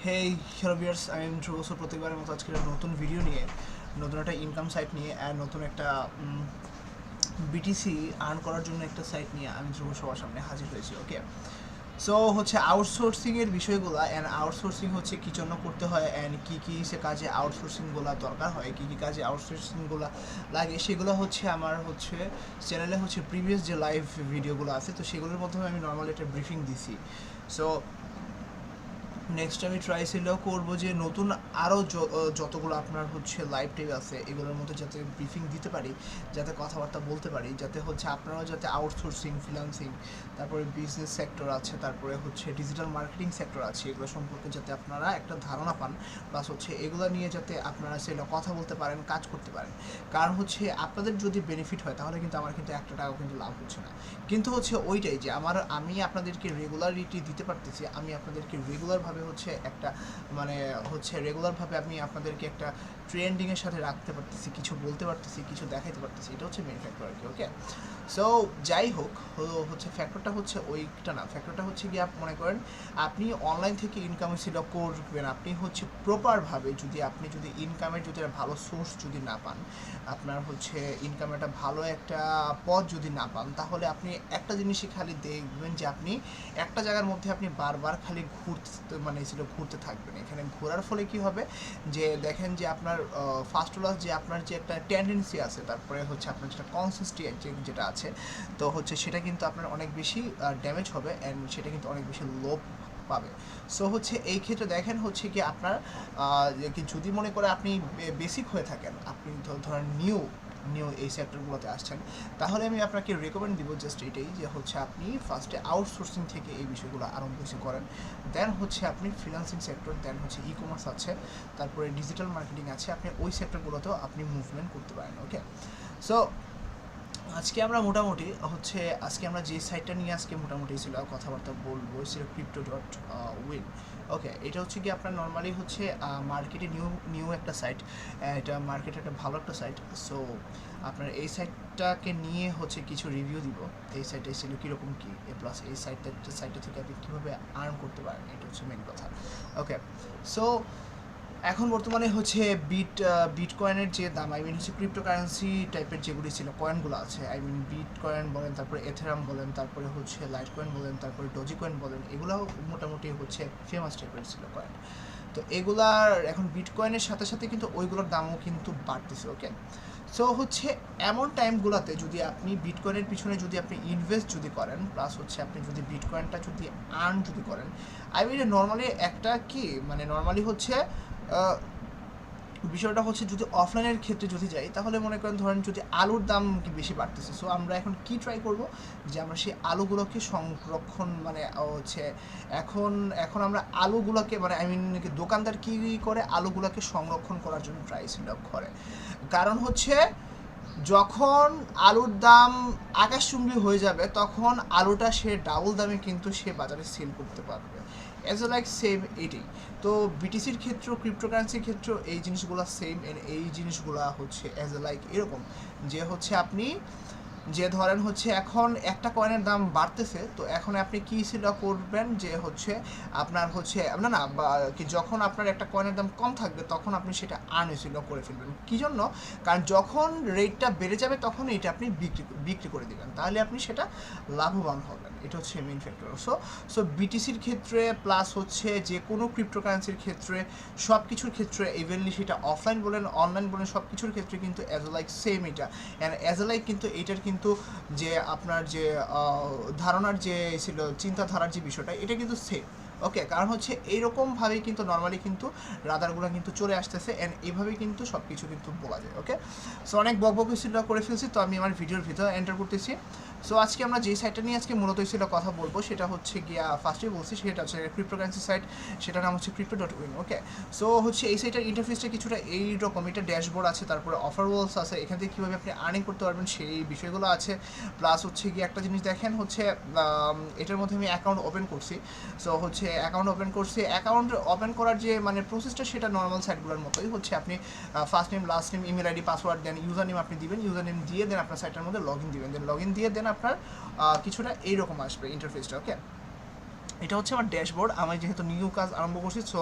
Hey hello viewers, আমি dhrubo। প্রত্যেকবারের মতো আজকে একটা নতুন ভিডিও নিয়ে, নতুন একটা ইনকাম সাইট নিয়ে আর নতুন একটা বিটিসি আর্ন করার জন্য একটা সাইট নিয়ে আমি dhrubo সবার সামনে হাজির হয়েছি। ওকে, সো হচ্ছে আউটসোর্সিংয়ের বিষয়গুলো অ্যান্ড আউটসোর্সিং হচ্ছে কী জন্য করতে হয় অ্যান্ড কী কী সে কাজে আউটসোর্সিংগুলো দরকার হয়, কী কী কাজে আউটসোর্সিংগুলো লাগে, সেগুলো হচ্ছে আমার হচ্ছে চ্যানেলে হচ্ছে প্রিভিয়াস যে লাইভ ভিডিওগুলো আছে, তো সেগুলোর মাধ্যমে আমি নর্মালি একটা ব্রিফিং দিছি। সো নেক্সট আমি ট্রাই ছিল করবো যে নতুন আরও যতগুলো আপনার হচ্ছে লাইভ টেপ আছে এগুলোর মধ্যে যাতে ব্রিফিং দিতে পারি, যাতে কথাবার্তা বলতে পারি, যাতে হচ্ছে আপনারাও যাতে আউটসোর্সিং, ফ্রিল্যান্সিং, তারপরে বিজনেস সেক্টর আছে, তারপরে হচ্ছে ডিজিটাল মার্কেটিং সেক্টর আছে, এগুলো সম্পর্কে যাতে আপনারা একটা ধারণা পান, প্লাস হচ্ছে এগুলো নিয়ে যাতে আপনারা সেটা কথা বলতে পারেন, কাজ করতে পারেন। কারণ হচ্ছে আপনাদের যদি বেনিফিট হয় তাহলে কিন্তু আমার কিন্তু একটা টাকাও কিন্তু লাভ হচ্ছে না, কিন্তু হচ্ছে ওইটাই যে আমি আপনাদেরকে রেগুলারিটি দিতে পারতেছি, আমি আপনাদেরকে রেগুলারভাবে হচ্ছে একটা মানে হচ্ছে রেগুলারভাবে আমি আপনাদেরকে একটা ট্রেন্ডিংয়ের সাথে রাখতে পারতেছি, কিছু বলতে পারতেছি, কিছু দেখাইতে পারতেছি, এটা হচ্ছে মেন ফ্যাক্টর আর কি। ওকে, সো যাই হোক, হচ্ছে ফ্যাক্টরটা হচ্ছে ওইটা না, ফ্যাক্টরটা হচ্ছে গিয়ে মনে করেন আপনি অনলাইন থেকে ইনকাম সেটা করবেন, আপনি হচ্ছে প্রপারভাবে যদি ইনকামের যদি একটা ভালো সোর্স যদি না পান, আপনার হচ্ছে ইনকামের একটা ভালো একটা পথ যদি না পান, তাহলে আপনি একটা জিনিসই খালি দেখবেন যে আপনি একটা জায়গার মধ্যে আপনি বারবার খালি ঘুরতে থাকবেন। এখানে ঘোরার ফলে কি হবে যে দেখেন যে আপনার ফার্স্ট ক্লাস যে আপনার যে একটা টেন্ডেন্সি আছে, তারপরে হচ্ছে আপনার যেটা কনসিস্টেন্সি যেটা আছে, তো হচ্ছে সেটা কিন্তু আপনার অনেক বেশি ড্যামেজ হবে অ্যান্ড সেটা কিন্তু অনেক বেশি লোভ পাবে। সো হচ্ছে এই ক্ষেত্রে দেখেন হচ্ছে কি আপনার যদি মনে করে আপনি বেসিক হয়ে থাকেন, আপনি ধরেন নিউ এই সেক্টরগুলোতে আসছেন, তাহলে আমি আপনাকে রেকমেন্ড দিব জাস্ট এটাই যে হচ্ছে আপনি ফার্স্টে আউটসোর্সিং থেকে এই বিষয়গুলো আরম্ভ বেশি করেন, দেন হচ্ছে আপনি ফ্রিল্যান্সিং সেক্টর, দেন হচ্ছে ই কমার্স আছে, তারপরে ডিজিটাল মার্কেটিং আছে, আপনি ওই সেক্টরগুলোতেও আপনি মুভমেন্ট করতে পারেন। ওকে, সো আজকে আমরা মোটামুটি হচ্ছে আজকে আমরা যে সাইটটা নিয়ে আজকে মোটামুটি ছিল কথাবার্তা বলবো সেটা cripto.win। ওকে, এটা হচ্ছে কি আপনার নর্মালি হচ্ছে মার্কেটে নিউ একটা সাইট, এটা মার্কেটে একটা ভালো একটা সাইট। সো আপনার এই সাইটটাকে নিয়ে হচ্ছে কিছু রিভিউ দিব, এই সাইটে ছিল কীরকম কী, প্লাস এই সাইটটা থেকে আপনি কীভাবে আর্ন করতে পারেন, এটা হচ্ছে মেন কথা। ওকে, সো এখন বর্তমানে হচ্ছে বিটকয়েনের যে দাম, আই মিন হচ্ছে ক্রিপ্টোকারেন্সি টাইপের যেগুলি ছিল কয়েনগুলো আছে, আই মিন বিটকয়েন বলেন, তারপরে এথেরাম বলেন, তারপরে হচ্ছে লাইট কয়েন বলেন, তারপরে ডজি কয়েন বলেন, এগুলোও মোটামুটি হচ্ছে ফেমাস টাইপের ছিল কয়েন। তো এগুলার এখন বিটকয়েনের সাথে সাথে কিন্তু ওইগুলোর দামও কিন্তু বাড়তেছে। ওকে, সো হচ্ছে এমন টাইমগুলোতে যদি আপনি বিটকয়েনের পিছনে যদি আপনি ইনভেস্ট যদি করেন, প্লাস হচ্ছে আপনি যদি বিটকয়েনটা যদি আর্ন যদি করেন, আই মিন নর্মালি একটা কি মানে নর্মালি হচ্ছে বিষয়টা হচ্ছে যদি অফলাইনের ক্ষেত্রে যদি যাই, তাহলে মনে করেন ধরেন যদি আলুর দাম বেশি বাড়তেছে, সো আমরা এখন কি ট্রাই করব যে আমরা সেই আলুগুলোকে সংরক্ষণ মানে হচ্ছে এখন আমরা আলুগুলোকে মানে আই মিন দোকানদার কী করে আলুগুলোকে সংরক্ষণ করার জন্য ট্রাই ছিল করে, কারণ হচ্ছে যখন আলুর দাম আকাশচুম্বী হয়ে যাবে তখন আলুটা সে ডাবল দামে কিন্তু সে বাজারে সেল করতে পারবে, অ্যাজ এ লাইক সেম এটাই। তো বিটিসির ক্ষেত্র, ক্রিপ্টোকারেন্সির ক্ষেত্র এই জিনিসগুলো সেম, এই জিনিসগুলো হচ্ছে অ্যাজ এ লাইক এরকম যে হচ্ছে আপনি যে ধরেন হচ্ছে এখন একটা কয়েনের দাম বাড়তেছে, তো এখন আপনি কী সেটা করবেন যে হচ্ছে আপনার হচ্ছে না কি যখন আপনার একটা কয়েনের দাম কম থাকবে তখন আপনি সেটা আনইউসিল করে ফেলবেন। কী জন্য? কারণ যখন রেটটা বেড়ে যাবে তখন এটা আপনি বিক্রি করে দেবেন, তাহলে আপনি সেটা লাভবান হবেন, এটা হচ্ছে মেইন ফ্যাক্টর। সো বিটিসির ক্ষেত্রে প্লাস হচ্ছে যে কোনো ক্রিপ্টোকারেন্সির ক্ষেত্রে সব কিছুর ক্ষেত্রে ইভেনলি সেটা অফলাইন বলেন অনলাইন বলেন সব কিছুর ক্ষেত্রে কিন্তু অ্যাজ এ লাইক সেম এটা, অ্যান্ড অ্যাজ এ লাইক কিন্তু এটার কিন্তু যে আপনার যে ধারণার যে ছিল চিন্তাধারার যে বিষয়টা এটা কিন্তু সেম। ওকে, কারণ হচ্ছে এইরকমভাবেই কিন্তু নর্মালি কিন্তু রাদারগুলো কিন্তু চলে আসতেছে অ্যান্ড এইভাবেই কিন্তু সব কিছু কিন্তু বলা যায়। ওকে, সো অনেক বকবক করে ফেলছি, তো আমি আমার ভিডিওর ভিতরে এন্টার করতেছি। সো আজকে আমরা যে সাইটটা নিয়ে আজকে মূলত ছিল কথা বলবো সেটা হচ্ছে গিয়া ফার্স্টেই বলছি সেটা হচ্ছে ক্রিপ্টোকারেন্সি সাইট, সেটার নাম হচ্ছে cripto.win। ওকে, সো হচ্ছে এই সাইটের ইন্টারফেসটা কিছুটা এইরকম, এটা ড্যাশবোর্ড আছে, তারপরে অফার ওয়ালস আছে, এখান থেকে কীভাবে আপনি আর্নিং করতে পারবেন সেই বিষয়গুলো আছে, প্লাস হচ্ছে গিয়ে একটা জিনিস দেখেন হচ্ছে এটার মধ্যে আমি অ্যাকাউন্ট ওপেন করছি। সো হচ্ছে অ্যাকাউন্ট ওপেন করার যে মানে প্রসেসটা সেটা নর্মাল সাইটগুলোর মতোই হচ্ছে, আপনি first name, last name, email ID, password, then user name আপনি দিবেন, ইউজার নেম দিয়ে দেন আপনার সাইটের মধ্যে লগ ইন দিবেন, দেন লগ ইন দিয়ে দেন আপনার কিছুটা এইরকম আসবে ইন্টারফেসটা। ওকে, এটা হচ্ছে আমার ড্যাশবোর্ড। আমি যেহেতু নিউ কাজ আরম্ভ করছি, সো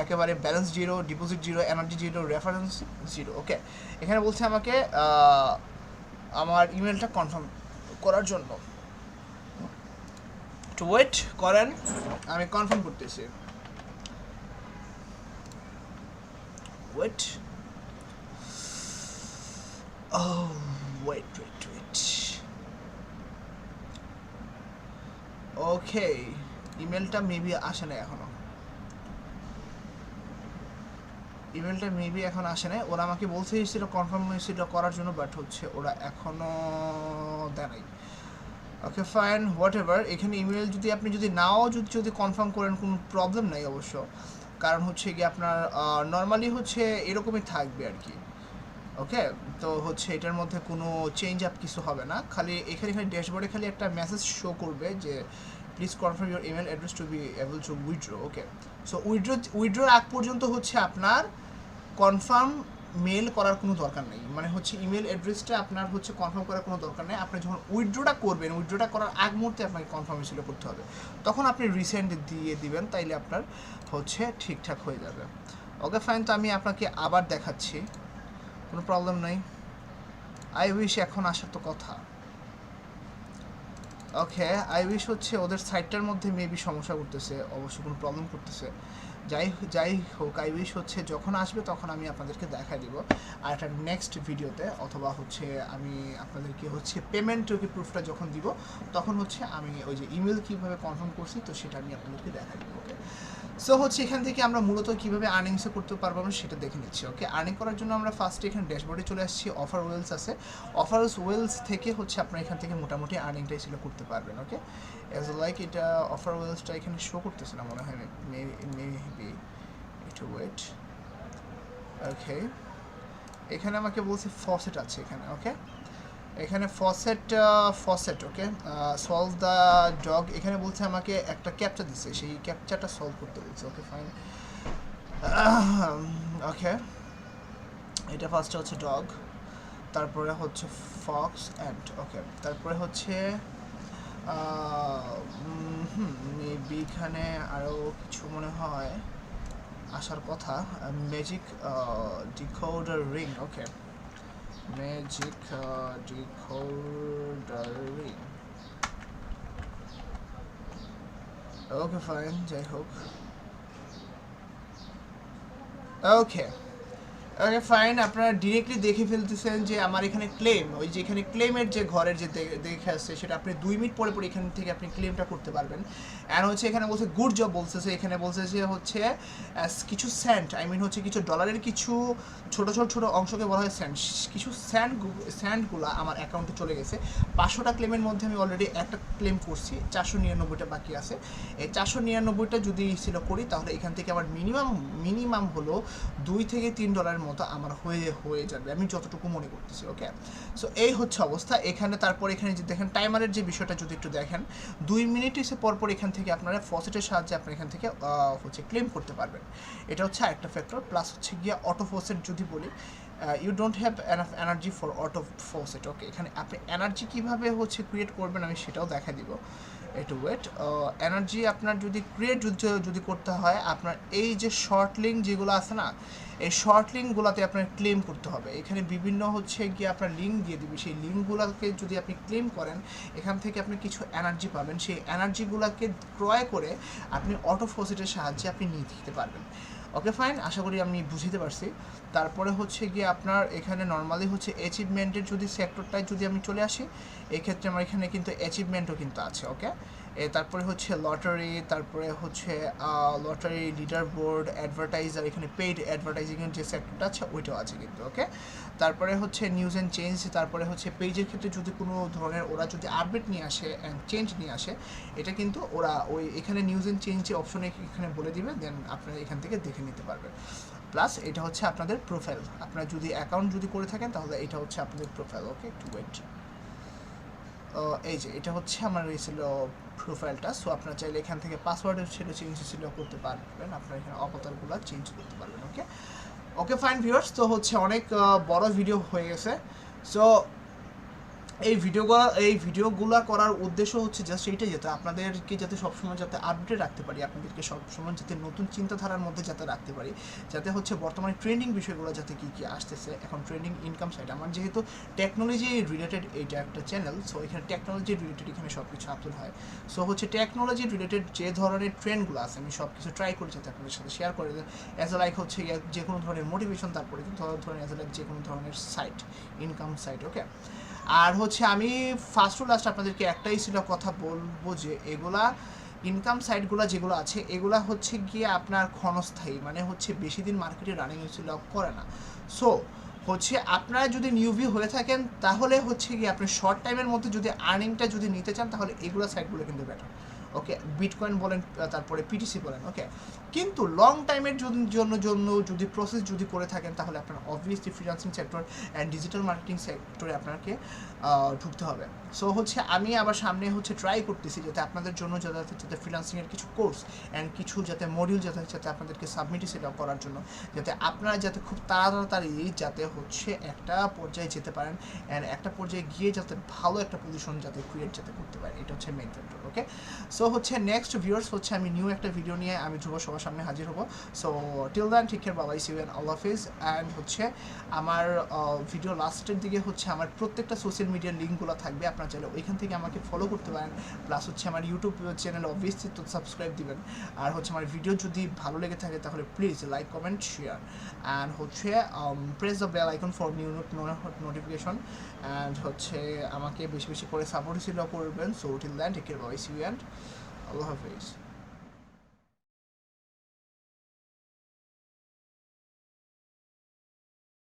একেবারে balance zero, deposit zero, energy zero, reference zero. Okay, এখানে বলছে আমাকে আমার ইমেলটা কনফার্ম করার জন্য। একটু ওয়েট করেন, আমি কনফার্ম করতেছি। Wait, wait wait wait. Okay, ইমেলটা মেবি আসে না এখনো, ইমেলটা মেবি এখন আসে না। ওরা আমাকে বলতে এসেছিল কনফার্ম হয়েছিল করার জন্য, বাট হচ্ছে ওরা এখনো দেয় নাই। Okay fine, what ever. এখানে ইমেল যদি আপনি যদি নাও যদি কনফার্ম করেন কোনো প্রবলেম নাই অবশ্য, কারণ হচ্ছে কি আপনার নর্মালি হচ্ছে এরকমই থাকবে আর কি। ওকে, তো হচ্ছে এটার মধ্যে কোনো চেঞ্জ আপ কিছু হবে না, খালি এখানে ড্যাশবোর্ডে খালি একটা মেসেজ শো করবে যে please confirm your email address to be able to withdraw. Okay, so উইথড্রোর আগ পর্যন্ত হচ্ছে আপনার কনফার্ম মেল করার কোনো দরকার নেই, মানে হচ্ছে ইমেল অ্যাড্রেসটা আপনার হচ্ছে কনফার্ম করার কোনো দরকার নেই। আপনি যখন উইথড্রোটা করবেন, উইথড্রোটা করার আগ মুহূর্তে আপনাকে কনফার্মেশন করতে হবে, তখন আপনি রিসেন্ড দিয়ে দিবেন, তাইলে আপনার হচ্ছে ঠিকঠাক হয়ে যাবে। ওকে ফাইন, তো আমি আপনাকে আবার দেখাচ্ছি, কোনো প্রবলেম নেই। আই উইশ এখন আসার তো কথা। ওকে, আই উইশ হচ্ছে ওদের সাইটটার মধ্যে মেবি সমস্যা করতেছে, অবশ্য কোনো প্রবলেম করতেছে। যাই হোক, আই উইশ হচ্ছে যখন আসবে তখন আমি আপনাদেরকে দেখাই দিব আর একটা নেক্সট ভিডিওতে, অথবা হচ্ছে আমি আপনাদেরকে হচ্ছে পেমেন্ট প্রুফটা যখন দিব তখন হচ্ছে আমি ওই যে ইমেল কীভাবে কনফার্ম করছি তো সেটা আমি আপনাদেরকে দেখাই দিব। ওকে, সো হচ্ছে এখান থেকে আমরা মূলত কীভাবে আর্নিংসও করতে পারবো আমরা সেটা দেখে নিচ্ছি। ওকে, আর্নিং করার জন্য আমরা ফার্স্টে এখানে ড্যাশবোর্ডে চলে আসছি, অফার ওয়েলস আছে, অফার ওয়েলস থেকে হচ্ছে আপনারা এখান থেকে মোটামুটি আর্নিংটাই ছিল করতে পারবেন। ওকে, অ্যাজ লাইক এটা অফার ওয়েলসটা এখানে শো করতেছে না মনে হয়, মেবি একটু ওয়েট। ওকে, এখানে আমাকে বলছে ফসেট আছে এখানে। ওকে, এখানে faucet okay, solve the dog, এখানে বলছে আমাকে একটা ক্যাপচা দিচ্ছে, সেই ক্যাপচাটা সলভ করতে বলছে। ওকে ফাইন, ওকে, এটা ফার্স্টে হচ্ছে ডগ, তারপরে হচ্ছে ফক্স অ্যান্ড। ওকে, তারপরে হচ্ছে মেবি এখানে আরও কিছু মনে হয় আসার কথা, magic decoder ring. Okay, magic decoder ring. Okay fine, যাই হোক। ওকে ওকে ফাইন, আপনারা ডিরেক্টলি দেখে ফেলতেছেন যে আমার এখানে ক্লেম, ওই যে এখানে ক্লেমের যে ঘরের যে দেখে আসছে সেটা আপনি 2 মিনিট পরে পরে এখান থেকে আপনি ক্লেমটা করতে পারবেন। অ্যান্ড হচ্ছে এখানে বলছে গুড জব বলতেছে, এখানে বলছে যে হচ্ছে কিছু সেন্ট, আই মিন হচ্ছে কিছু ডলারের কিছু ছোট অংশকে বলা হয় সেন্ট, কিছু স্যান্ডগুলো আমার অ্যাকাউন্টে চলে গেছে। 500টা ক্লেমের মধ্যে আমি অলরেডি একটা ক্লেম করছি, 499টা বাকি আছে। এই 499টা যদি ছিল করি তাহলে এখান থেকে আমার মিনিমাম হলো $2 থেকে $3 মতো আমার হয়ে যাবে, আমি যতটুকু মনে করতেছি। ওকে, সো এই হচ্ছে অবস্থা এখানে। তারপর এখানে যে দেখেন টাইমারের যে বিষয়টা যদি একটু দেখেন, 2 মিনিট এসে পরপর এখান থেকে আপনারা ফসেটের সাহায্যে আপনারা এখান থেকে হচ্ছে ক্লেম করতে পারবেন। এটা হচ্ছে আরেকটা ফ্যাক্টর। প্লাস হচ্ছে গিয়ে অটো ফসেট যদি বলি, you don't have enough energy for auto faucet. Okay, এখানে আপনি এনার্জি কীভাবে হচ্ছে ক্রিয়েট করবেন আমি সেটাও দেখা দিব, একটু ওয়েট। এনার্জি আপনার যদি ক্রিয়েট যদি করতে হয়, আপনার এই যে শর্ট লিঙ্ক যেগুলো আছে না, এই শর্ট লিঙ্কগুলোতে আপনার ক্লেম করতে হবে। এখানে বিভিন্ন হচ্ছে গিয়ে আপনার লিঙ্ক দিয়ে দিবে, সেই লিঙ্কগুলোকে যদি আপনি ক্লেম করেন এখান থেকে আপনি কিছু এনার্জি পাবেন, সেই এনার্জিগুলোকে ক্রয় করে আপনি অটো ফসেটের সাহায্যে আপনি নিয়ে দিতে পারবেন। ওকে ফাইন, আশা করি আমি বুঝতে পারছি। তারপরে হচ্ছে গিয়ে আপনার এখানে নর্মালি হচ্ছে অ্যাচিভমেন্টের যদি সেক্টরটায় যদি আমি চলে আসি, এক্ষেত্রে আমার এখানে কিন্তু অ্যাচিভমেন্টও কিন্তু আছে। ওকে, তারপরে হচ্ছে লটারি, তারপরে হচ্ছে লটারি, লিডার বোর্ড, অ্যাডভার্টাইজার, এখানে পেইড অ্যাডভার্টাইজিংয়ের যে সেক্টরটা আছে ওইটাও আছে কিন্তু। ওকে, তারপরে হচ্ছে নিউজ অ্যান্ড চেঞ্জ, তারপরে হচ্ছে পেজের ক্ষেত্রে যদি কোনো ধরনের ওরা যদি আপডেট নিয়ে আসে অ্যান্ড চেঞ্জ নিয়ে আসে, এটা কিন্তু ওরা ওই এখানে নিউজ অ্যান্ড চেঞ্জ যে অপশনে এখানে বলে দিবে, দেন আপনারা এখান থেকে দেখে নিতে পারবেন। প্লাস এটা হচ্ছে আপনাদের প্রোফাইল, আপনারা যদি অ্যাকাউন্ট যদি করে থাকেন তাহলে এটা হচ্ছে আপনাদের প্রোফাইল। ওকে, একটু ওয়েট। এই যে এটা হচ্ছে আমার এই ছিল প্রোফাইলটা। সো আপনারা চাইলে এখান থেকে পাসওয়ার্ডের সেটা চেঞ্জ করতে পারবেন, আপনারা এখানে অবতারগুলো চেঞ্জ করতে পারবেন। ওকে ওকে ফাইন ভিউয়ার্স, তো হচ্ছে অনেক বড় ভিডিও হয়ে গেছে। সো এই ভিডিওগুলো করার উদ্দেশ্য হচ্ছে জাস্ট এইটাই, যাতে আপনাদেরকে যাতে সবসময় যাতে আপডেট রাখতে পারি, আপনাদেরকে সবসময় যাতে নতুন চিন্তাধারার মধ্যে যাতে রাখতে পারি, যাতে হচ্ছে বর্তমানে ট্রেন্ডিং বিষয়গুলো যাতে কী কী আসতেছে এখন ট্রেন্ডিং ইনকাম সাইট। আমার যেহেতু টেকনোলজি রিলেটেড এইটা একটা চ্যানেল, সো এখানে টেকনোলজি রিলেটেড এখানে সব কিছু আপলোড হয়। সো হচ্ছে টেকনোলজি রিলেটেড যে ধরনের ট্রেন্ডগুলো আছে আমি সব কিছু ট্রাই করি যাতে আপনাদের সাথে শেয়ার করে দেয়, অ্যাজ এ লাইক হচ্ছে যে কোনো ধরনের মোটিভেশন, তারপরে ধরেন অ্যাজ এ লাইক যে কোনো ধরনের সাইট, ইনকাম সাইট। ওকে, আর হচ্ছে আমি ফার্স্ট টু লাস্ট আপনাদেরকে একটাই ছিল কথা বলবো যে এগুলা ইনকাম সাইটগুলো যেগুলো আছে এগুলা হচ্ছে গিয়ে আপনার ক্ষণস্থায়ী, মানে হচ্ছে বেশি দিন মার্কেটে রানিং ছিল করে না। সো হচ্ছে আপনারা যদি নিউবি হয়ে থাকেন তাহলে হচ্ছে গিয়ে আপনি শর্ট টাইমের মধ্যে যদি আর্নিংটা যদি নিতে চান তাহলে এগুলো সাইটগুলো কিন্তু বেটার। ওকে, বিটকয়েন বলেন, তারপরে পিটিসি বলেন। ওকে, কিন্তু লং টাইমের জন্য যদি প্রসেস যদি করে থাকেন তাহলে আপনার obviously freelancing sector and digital marketing সেক্টরে আপনাকে ঢুকতে হবে। সো হচ্ছে আমি আবার সামনে হচ্ছে ট্রাই করতেছি যাতে আপনাদের জন্য যাতে ফ্রিল্যান্সিংয়ের কিছু কোর্স অ্যান্ড কিছু যাতে মডিউল যাতে আপনাদেরকে সাবমিটে সেট আপ করার জন্য, যাতে আপনারা যাতে খুব তাড়াতাড়ি যাতে হচ্ছে একটা পর্যায়ে যেতে পারেন অ্যান্ড একটা পর্যায়ে গিয়ে যাতে ভালো একটা পজিশন যাতে ক্রিয়েট যাতে করতে পারেন, এটা হচ্ছে মেইন ফ্যাক্টর। ওকে, সো হচ্ছে নেক্সট ভিউয়ার্স হচ্ছে আমি নিউ একটা ভিডিও নিয়ে আমি ধ্রুব সবার সামনে হাজির হবো। So till then take care, bye bye, see you, আল্লাহ হাফিজ। অ্যান্ড হচ্ছে আমার ভিডিও লাস্টের দিকে হচ্ছে আমার প্রত্যেকটা সোশ্যাল মিডিয়ার লিঙ্কগুলো থাকবে, আপনারা চাইলে ওইখান থেকে আমাকে ফলো করতে পারেন। প্লাস হচ্ছে আমার ইউটিউব চ্যানেল অবভিয়াসলি তো সাবস্ক্রাইব দিবেন। আর হচ্ছে আমার ভিডিও যদি ভালো লেগে থাকে তাহলে please like, comment, share and হচ্ছে press the bell icon for new notification. And হচ্ছে আমাকে বেশি বেশি করে সাপোর্ট ছিল করবেন। So till then take care, bye bye, see you, Allah Hafiz.